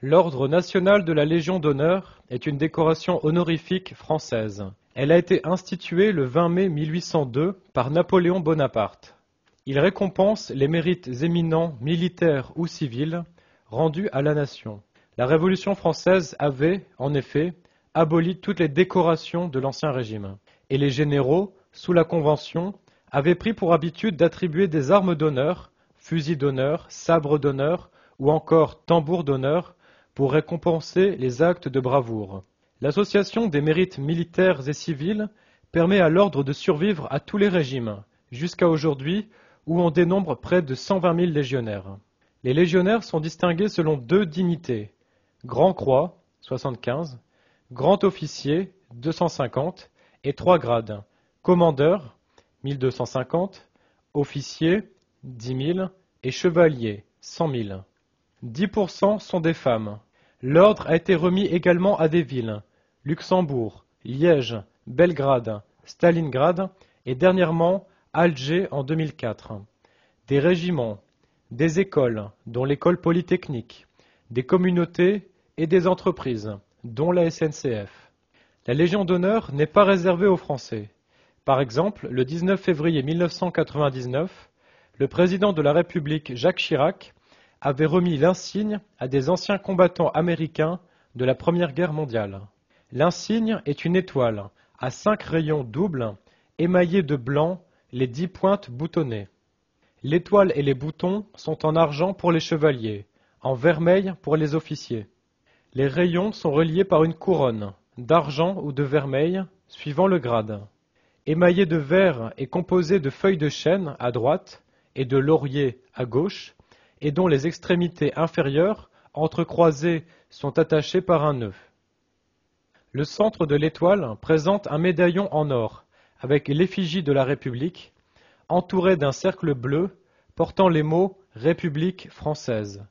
L'Ordre national de la Légion d'honneur est une décoration honorifique française. Elle a été instituée le 20 mai 1802 par Napoléon Bonaparte. Il récompense les mérites éminents militaires ou civils rendus à la nation. La Révolution française avait, en effet, aboli toutes les décorations de l'Ancien Régime. Et les généraux, sous la Convention, avaient pris pour habitude d'attribuer des armes d'honneur, fusils d'honneur, sabres d'honneur ou encore tambours d'honneur pour récompenser les actes de bravoure. L'association des mérites militaires et civils permet à l'ordre de survivre à tous les régimes, jusqu'à aujourd'hui où on dénombre près de 120 000 légionnaires. Les légionnaires sont distingués selon deux dignités, Grand Croix, 75, Grand Officier, 250, et trois grades, Commandeur, 1250, Officier, 10 000, et Chevalier, 100 000. 10% sont des femmes. L'ordre a été remis également à des villes, Luxembourg, Liège, Belgrade, Stalingrad et dernièrement Alger en 2004. Des régiments, des écoles, dont l'école polytechnique, des communautés et des entreprises, dont la SNCF. La Légion d'honneur n'est pas réservée aux Français. Par exemple, le 19 février 1999, le président de la République Jacques Chirac avait remis l'insigne à des anciens combattants américains de la Première Guerre mondiale. L'insigne est une étoile à 5 rayons doubles, émaillés de blanc, les 10 pointes boutonnées. L'étoile et les boutons sont en argent pour les chevaliers, en vermeil pour les officiers. Les rayons sont reliés par une couronne, d'argent ou de vermeil, suivant le grade. Émaillé de vert et composé de feuilles de chêne à droite et de laurier à gauche, et dont les extrémités inférieures, entrecroisées, sont attachées par un nœud. Le centre de l'étoile présente un médaillon en or, avec l'effigie de la République, entouré d'un cercle bleu portant les mots « République française ».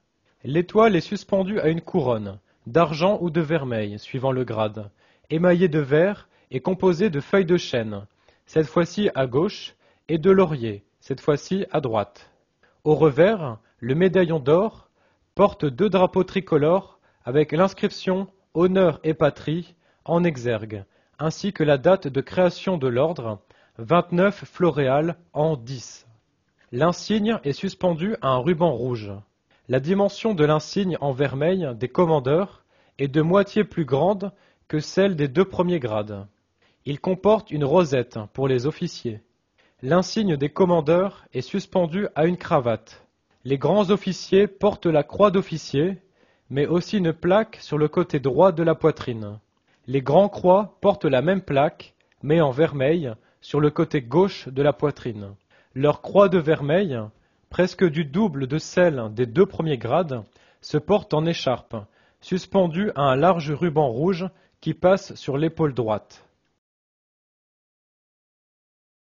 L'étoile est suspendue à une couronne, d'argent ou de vermeil, suivant le grade, émaillée de vert et composée de feuilles de chêne, cette fois-ci à gauche, et de laurier, cette fois-ci à droite. Au revers, le médaillon d'or porte 2 drapeaux tricolores avec l'inscription « Honneur et patrie » en exergue, ainsi que la date de création de l'ordre, 29 Floréal an 10. L'insigne est suspendu à un ruban rouge. La dimension de l'insigne en vermeil des commandeurs est de moitié plus grande que celle des 2 premiers grades. Il comporte une rosette pour les officiers. L'insigne des commandeurs est suspendu à une cravate. Les grands officiers portent la croix d'officier, mais aussi une plaque sur le côté droit de la poitrine. Les grands croix portent la même plaque, mais en vermeil, sur le côté gauche de la poitrine. Leur croix de vermeil, presque du double de celle des 2 premiers grades, se porte en écharpe, suspendue à un large ruban rouge qui passe sur l'épaule droite.